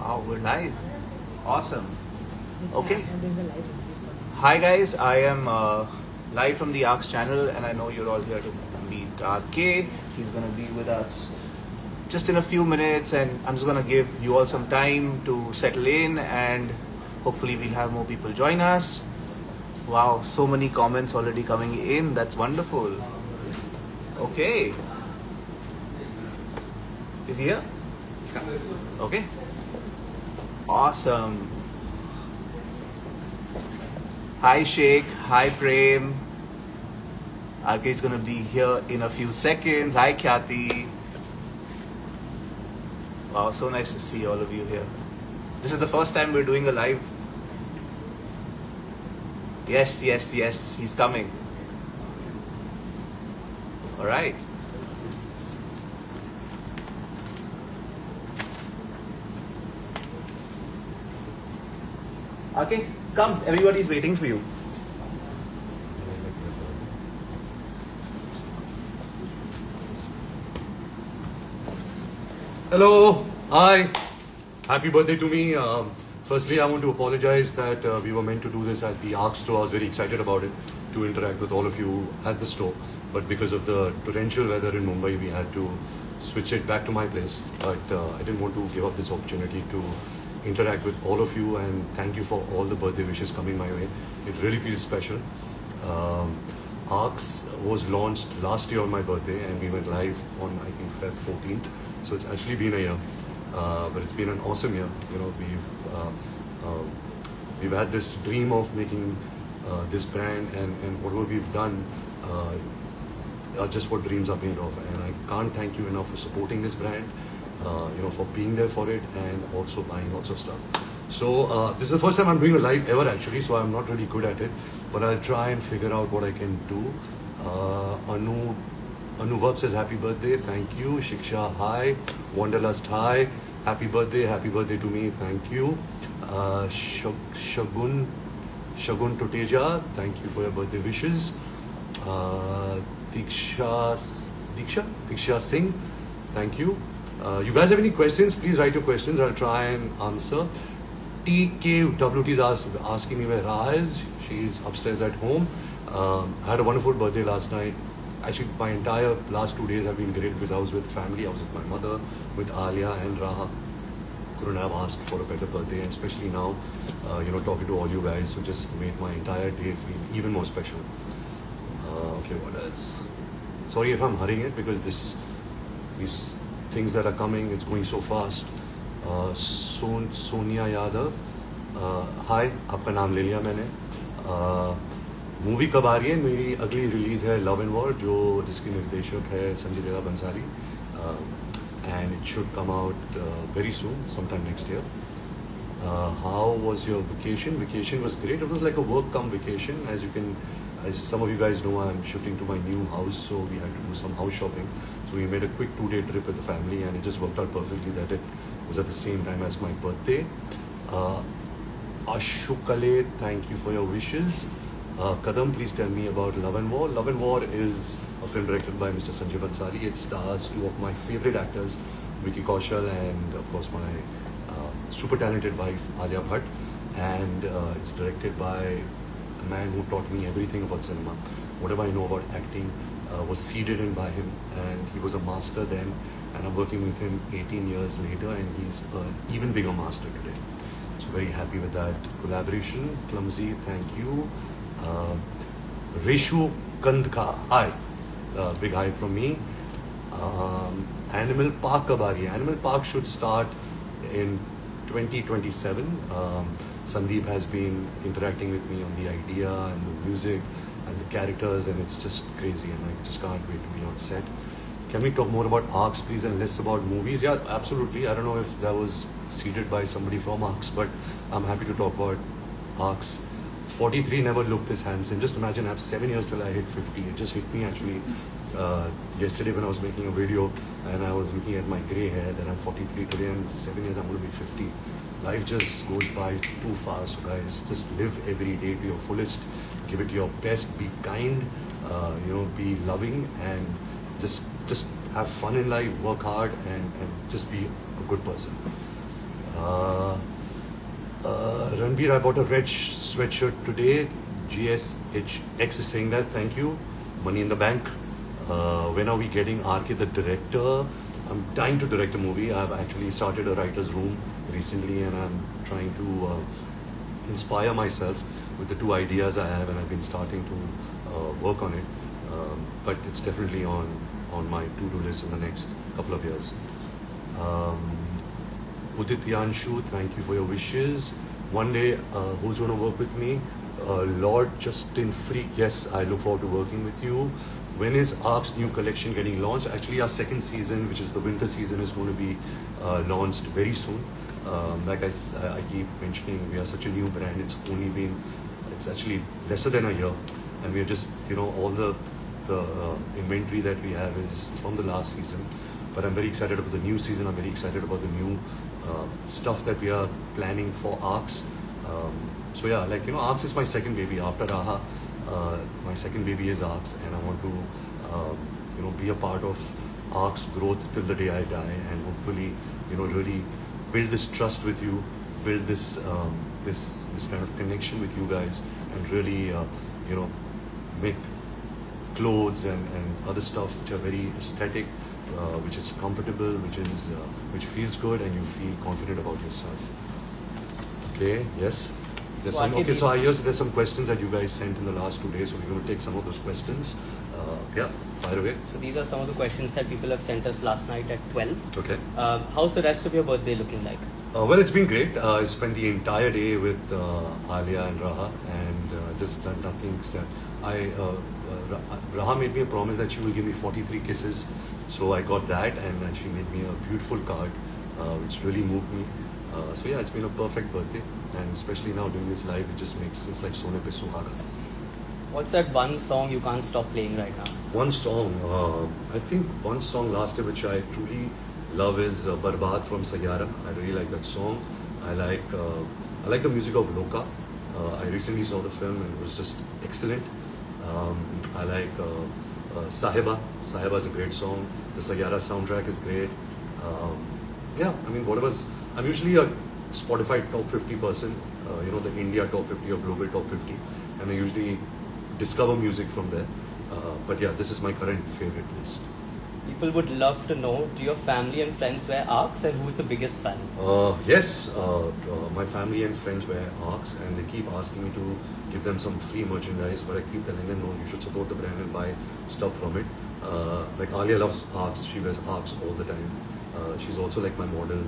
Wow, we're live. Awesome. Okay. Hi guys, I am live from the Arcs channel, and I know you're all here to meet RK. He's gonna be with us just in a few minutes, and I'm just gonna give you all some time to settle in, and hopefully we'll have more people join us. Wow, so many comments already coming in. That's wonderful. Okay. Is he here? Okay. Awesome. Hi Sheikh. Hi Prem. RK is gonna be here in a few seconds. Hi Khyati. Wow, so nice to see all of you here. This is the first time we're doing a live. Yes, yes, yes. He's coming. All right. Okay, come. Everybody's waiting for you. Hello, hi, happy birthday to me. Firstly, I want to apologize that we were meant to do this at the Arc store. I was very excited about it, to interact with all of you at the store. But because of the torrential weather in Mumbai, we had to switch it back to my place. But I didn't want to give up this opportunity to interact with all of you, and thank you for all the birthday wishes coming my way. It really feels special. Arcs was launched last year on my birthday, and we went live on, I think, Feb 14th. So it's actually been a year, but it's been an awesome year. You know, we've had this dream of making this brand, and whatever we've done are just what dreams are made of. And I can't thank you enough for supporting this brand, you know, for being there for it, and also buying lots of stuff. So this is the first time I'm doing a live ever, actually, so I'm not really good at it, but I'll try and figure out what I can do. Anuvab says happy birthday, thank you. Shiksha, hi. Wanderlust, hi. Happy birthday to me, thank you. Shagun Toteja, thank you for your birthday wishes. Diksha Singh, thank you. You guys have any questions? Please write your questions. I'll try and answer. TKWT is asking me where Raha is. She's upstairs at home. I had a wonderful birthday last night. Actually, my entire last 2 days have been great because I was with family. I was with my mother, with Alia and Raha. Couldn't have asked for a better birthday, and especially now, you know, talking to all you guys who just made my entire day feel even more special. Okay, what else? Sorry if I'm hurrying it because these things that are coming, it's going so fast. Sonia Yadav, hi, आपका नाम ले लिया मैंने. Movie कब आ रही है? मेरी अगली रिलीज़ है लव एंड वॉर, जिसकी निर्देशक है Sanjay Leela Bhansali, and it should come out very soon, sometime next year. How was your vacation? Vacation was great. It was like a work come vacation. As some of you guys know, I'm shifting to my new house, so we had to do some house shopping. So we made a quick 2-day trip with the family, and it just worked out perfectly that it was at the same time as my birthday. Ashukale, thank you for your wishes. Kadam, please tell me about Love and War. Love and War is a film directed by Mr. Sanjay Bansali. It stars two of my favorite actors, Vicky Kaushal and, of course, my super talented wife, Alia Bhatt. And it's directed by the man who taught me everything about cinema. Whatever I know about acting was seeded in by him, and he was a master then. And I'm working with him 18 years later, and he's an even bigger master today. So very happy with that collaboration. Clumsy, thank you. Reshu Kandka, hi. Big hi from me. Animal Park kab aa rahi hai? Animal Park should start in 2027. Sandeep has been interacting with me on the idea and the music and the characters, and it's just crazy, and I just can't wait to be on set. Can we talk more about Arcs, please, and less about movies? Yeah, absolutely. I don't know if that was seeded by somebody from Arcs, but I'm happy to talk about Arcs. 43 never looked this handsome. Just imagine, I have 7 years till I hit 50. It just hit me actually yesterday when I was making a video, and I was looking at my grey hair that I'm 43 today, and in 7 years I'm going to be 50. Life just goes by too fast, so guys. Just live every day to your fullest. Give it your best. Be kind. You know, be loving, and just have fun in life. Work hard, and just be a good person. Uh, Ranbir, I bought a red sweatshirt today. GSHX is saying that. Thank you. Money in the bank. When are we getting RK the director? I'm dying to direct a movie. I've actually started a writer's room recently, and I'm trying to inspire myself with the two ideas I have, and I've been starting to work on it. But it's definitely on my to-do list in the next couple of years. Udit Yanshu, thank you for your wishes. One day, who's going to work with me? Lord Justin Freak, yes, I look forward to working with you. When is ARC's new collection getting launched? Actually, our second season, which is the winter season, is going to be launched very soon. Like I keep mentioning, we are such a new brand. It's actually lesser than a year, and we are just, all the inventory that we have is from the last season. But I'm very excited about the new season. I'm very excited about the new stuff that we are planning for ARCs. So yeah, ARCs is my second baby after Raha. My second baby is ARCs, and I want to, be a part of ARCs growth till the day I die, and hopefully, really build this trust with you, build this this kind of connection with you guys, and really, make clothes and other stuff which are very aesthetic, which is comfortable, which feels good, and you feel confident about yourself. Okay, yes. So I guess there's some questions that you guys sent in the last 2 days, so we're going to take some of those questions. Yeah, fire away. So these are some of the questions that people have sent us last night at 12. Okay. How's the rest of your birthday looking like? Well, it's been great. I spent the entire day with Alia and Raha, and just done nothing. Raha made me a promise that she will give me 43 kisses, so I got that, and then she made me a beautiful card, which really moved me. So yeah, it's been a perfect birthday, and especially now doing this live, it just makes it's like Sone Pe Suhaga. What's that one song you can't stop playing right now? One song, I think one song last year which I truly love is Barbad from Sayyara. I really like that song. I like the music of Loka. I recently saw the film and it was just excellent. I like Sahiba. Sahiba is a great song. The Sayyara soundtrack is great. Yeah, I mean, I'm usually a Spotify top 50 person, the India top 50 or global top 50, and I usually discover music from there. But yeah, this is my current favorite list. People would love to know, do your family and friends wear ARCs, and who's the biggest fan? Yes, my family and friends wear ARCs, and they keep asking me to give them some free merchandise, but I keep telling them, no, you should support the brand and buy stuff from it. Like Alia loves ARCs, she wears ARCs all the time. She's also like my model.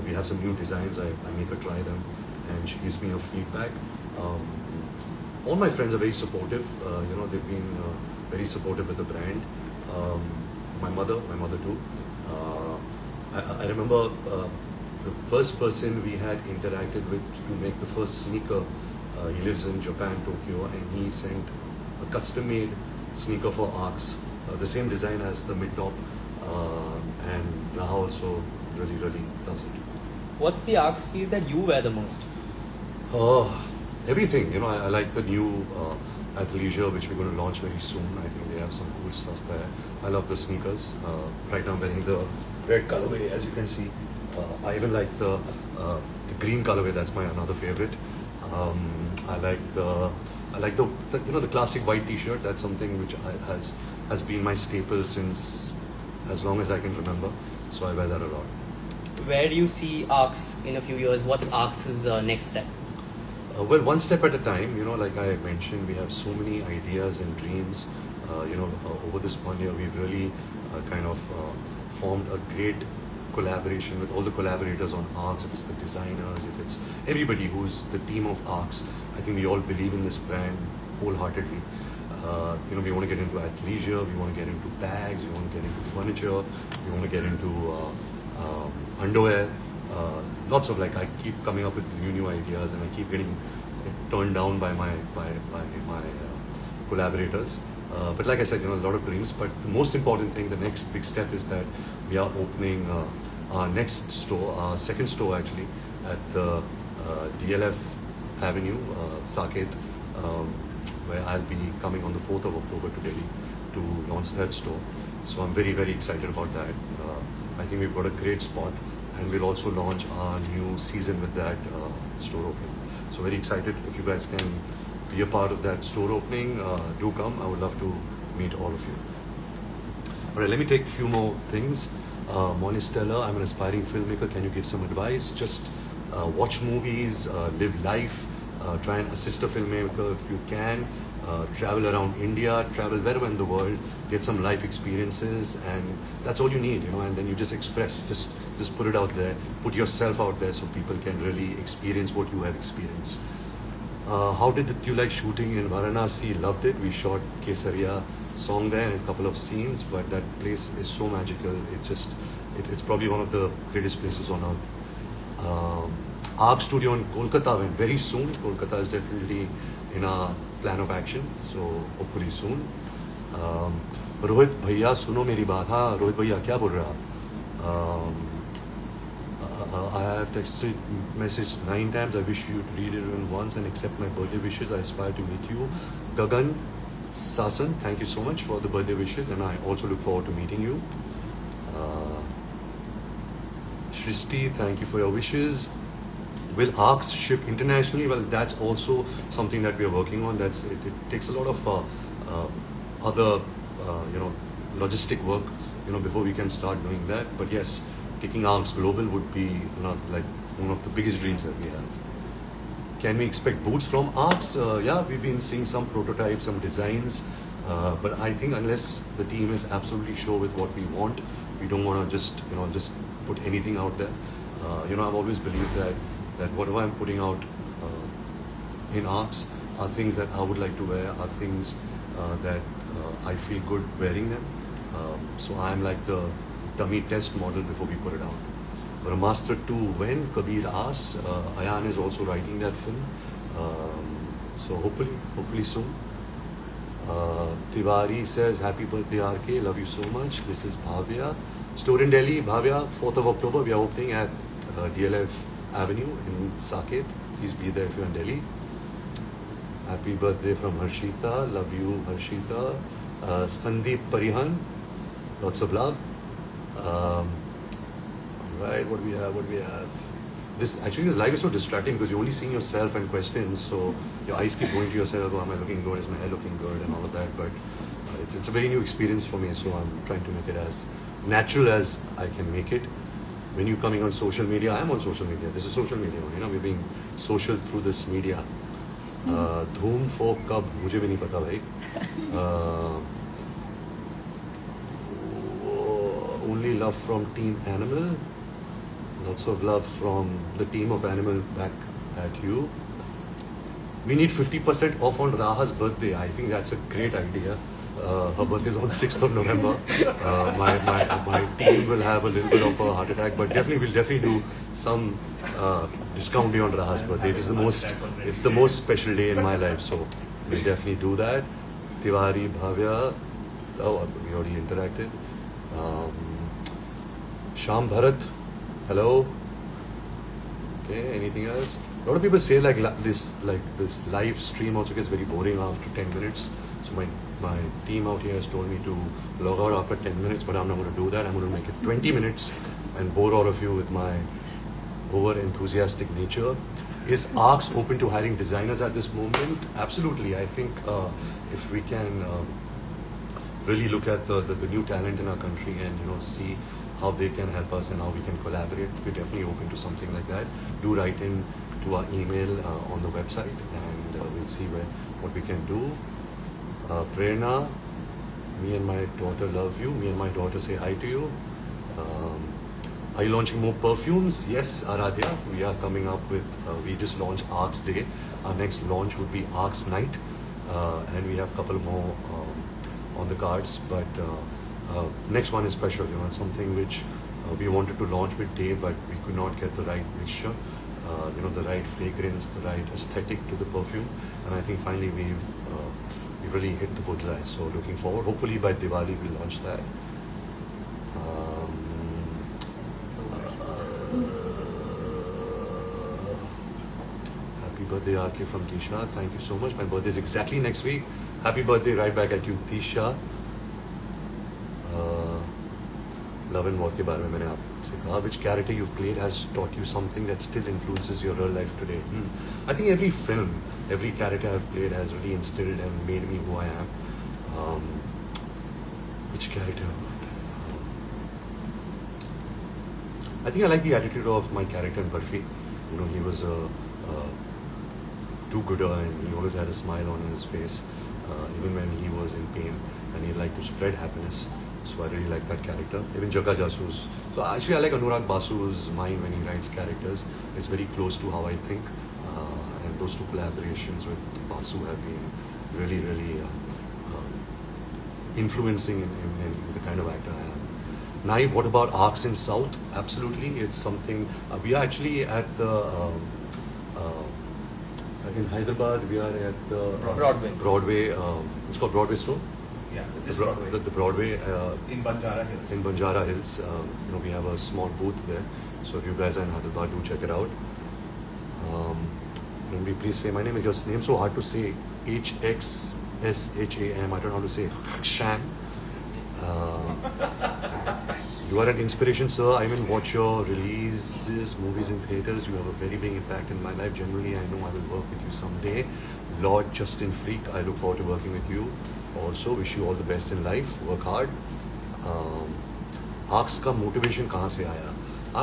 We have some new designs, I make her try them, and she gives me her feedback. All my friends are very supportive. They've been very supportive with the brand. My mother too. I remember the first person we had interacted with to make the first sneaker. He lives in Japan, Tokyo, and he sent a custom-made sneaker for ARCs, the same design as the mid-top, and Raha also really loves it. What's the ARCs piece that you wear the most? Everything. I like the new athleisure, which we're going to launch very soon. I think they have some cool stuff there. I love the sneakers. Right now I'm wearing the red colorway, as you can see. I even like the green colorway. That's my another favorite. I like the classic white T-shirt. That's something which has been my staple since as long as I can remember. So I wear that a lot. Where do you see ARCs in a few years? What's ARCs' next step? Well, one step at a time. Like I mentioned, we have so many ideas and dreams. Over this 1 year, we've really formed a great collaboration with all the collaborators on ARCs. If it's the designers, if it's everybody who's the team of ARCs, I think we all believe in this brand wholeheartedly. We want to get into athleisure, we want to get into bags, we want to get into furniture, we want to get into underwear. Lots of I keep coming up with new ideas, and I keep getting turned down by my collaborators. But like I said, a lot of dreams. But the most important thing, the next big step is that we are opening our next store, our second store actually, at the DLF Avenue, Saket, where I'll be coming on the 4th of October to Delhi to launch that store. So I'm very excited about that. I think we've got a great spot, and we'll also launch our new season with that store opening. So very excited. If you guys can be a part of that store opening, do come. I would love to meet all of you. All right, let me take a few more things. Monistella, I'm an aspiring filmmaker. Can you give some advice? Just watch movies, live life, try and assist a filmmaker if you can. Travel around India, travel wherever in the world, get some life experiences, and that's all you need, you know. And then you just express, just put it out there, put yourself out there, so people can really experience what you have experienced. How did you like shooting in Varanasi? Loved it. We shot Kesaria song there and a couple of scenes, but that place is so magical. It's probably one of the greatest places on earth. Arc Studio in Kolkata went very soon. Kolkata is definitely in our plan of action, so hopefully soon. Rohit भैया सुनो मेरी बात. हाँ रोहित भैया क्या बोल रहा? I have texted message 9 times. I wish you'd read it in once and accept my birthday wishes. I aspire to meet you. Gagan Sasan, thank you so much for the birthday wishes, and I also look forward to meeting you. Shristi, thank you for your wishes. Will ARCs ship internationally? Well, that's also something that we are working on. It takes a lot of other logistic work, before we can start doing that. But yes, taking ARCs global would be like one of the biggest dreams that we have. Can we expect boots from ARCs? Yeah, we've been seeing some prototypes, some designs, but I think unless the team is absolutely sure with what we want, we don't want to just put anything out there. I've always believed that whatever I'm putting out in ARCs are things that I would like to wear, are things that I feel good wearing them. So I'm like the dummy test model before we put it out. Brahmastra 2, when? Kabir asks. Ayan is also writing that film. So hopefully soon. Tiwari says, happy birthday RK, love you so much. This is Bhavya. Store in Delhi, Bhavya, 4th of October, we are opening at DLF Avenue in Saket. Please be there if you're in Delhi. Happy birthday from Harshita. Love you, Harshita. Sandeep Parihan. Lots of love. Alright, what do we have? This live is so distracting because you're only seeing yourself and questions, so your eyes keep going to yourself. Oh, am I looking good? Is my hair looking good? And all of that. But it's a very new experience for me, so I'm trying to make it as natural as I can make it. When you're coming on social media, I'm on social media. This is social media. We're being social through this media. Dhoom for kab? मुझे भी नहीं पता भाई. Only love from Team Animal. Lots of love from the team of Animal back at you. We need 50% off on Raha's birthday. I think that's a great idea. Her birthday is on 6th of November. My team will have a little bit of a heart attack, but we'll definitely do some discount day on Raha's birthday. It's the most special day in my life, so we'll definitely do that. Tiwari, Bhavya. Oh, we already interacted. Sham Bharat, hello. Okay, anything else? A lot of people say this live stream also gets very boring after 10 minutes. So my team out here has told me to log out after 10 minutes, but I'm not going to do that. I'm going to make it 20 minutes and bore all of you with my over-enthusiastic nature. Is ARCs open to hiring designers at this moment? Absolutely. I think if we can really look at the new talent in our country and see how they can help us and how we can collaborate, we're definitely open to something like that. Do write in to our email on the website, and we'll see what we can do. Prerna, me and my daughter love you. Me and my daughter say hi to you. Are you launching more perfumes? Yes, Aradhya. We are coming up with, we just launched ARCs Day. Our next launch would be ARCs Night. And we have a couple more on the cards. But next one is special. It's something which we wanted to launch with Day, but we could not get the right mixture. The right fragrance, the right aesthetic to the perfume. And I think finally we've really hit the bullseye. So looking forward. Hopefully by Diwali we'll launch that. Happy birthday, RK from Tisha. Thank you so much. My birthday is exactly next week. Happy birthday right back at you, Tisha. Love and war के बारे में मैंने आपसे कहा, which character you've played has taught you something that still influences your real life today? I think every film, every character I've played has really instilled and made me who I am. Which character? I think I like the attitude of my character in Barfi. You know, he was a do-gooder and he always had a smile on his face, even when he was in pain, and he liked to spread happiness. So I really like that character. Even Jagga Jasoos. So actually I like Anurag Basu's mind when he writes characters. It's very close to how I think. And those two collaborations with Basu have been really, really influencing in the kind of actor I am. Naive, what about arcs in South? Absolutely. It's something, we are actually at the, in Hyderabad, we are at the Broadway, it's called Broadway Store? Yeah, this Broadway. The Broadway. In Banjara Hills. In Banjara Hills. You know, we have a small booth there. So if you guys are in Hyderabad, do check it out. Can we please say my name? Your name so hard to say. HXSHAM. I don't know how to say Sham. You are an inspiration, sir. I mean, watch your releases, movies in theaters. You have a very big impact in my life. Generally, I know I will work with you someday. Lord Justin Freak, I look forward to working with you. Also, wish you all the best in life. Work hard. Arcs का motivation कहाँ से आया?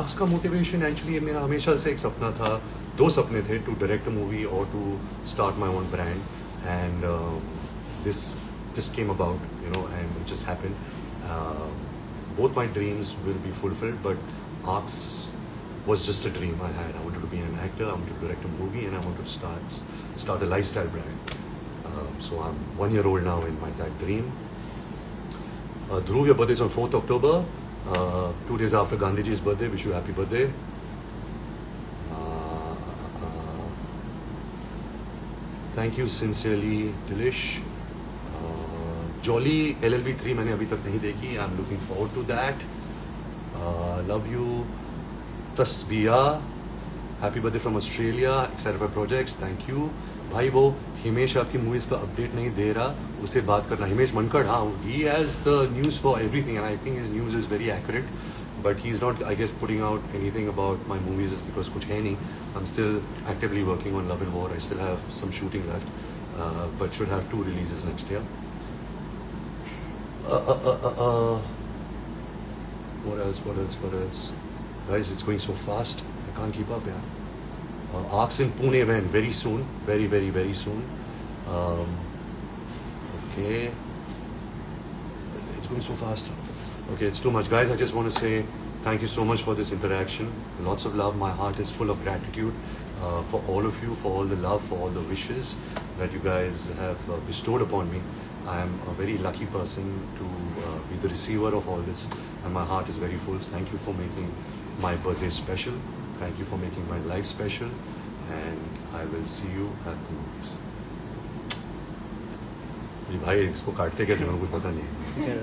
Arcs का motivation actually मेरा हमेशा से एक सपना था, दो सपने थे, टू डायरेक्ट अ मूवी और to start my own brand, and this just came about, you know, and it just happened. Both my dreams will be fulfilled, but Arcs was just a dream I had. I wanted to be an actor, I wanted to direct a movie, and I wanted to start a lifestyle brand. So I'm 1 year old now in that dream. Dhruv, your birthday is on 4th October. 2 days after Gandhiji's birthday. Wish you a happy birthday. Thank you sincerely, Dilish. Jolly LLB 3 मैंने अभी तक नहीं देखी. I'm looking forward to that. Love you. Tasbiya. Happy birthday from Australia. Excited for projects. Thank you. भाई वो हिमेश आपकी movies का update नहीं दे रहा, उससे बात करना. हिमेश मनकड़, हाँ, he has the news for everything and I think his news is very accurate, but he's not, I guess, putting out anything about my movies is because कुछ है नहीं. I'm still actively working on Love and War. I still have some shooting left, but should have 2 releases next year. What else? Guys, it's going so fast. I can't keep up, yeah. Arcs in Pune event very soon, very, very, very soon. Okay, it's going so fast. Okay, it's too much, guys. I just want to say thank you so much for this interaction. Lots of love. My heart is full of gratitude for all of you, for all the love, for all the wishes that you guys have bestowed upon me. I am a very lucky person to be the receiver of all this, and my heart is very full. Thank you for making my birthday special. Thank you for making my life special, and I will see you at the movies. भाई इसको काटते कैसे, मेरे को कुछ पता नहीं है.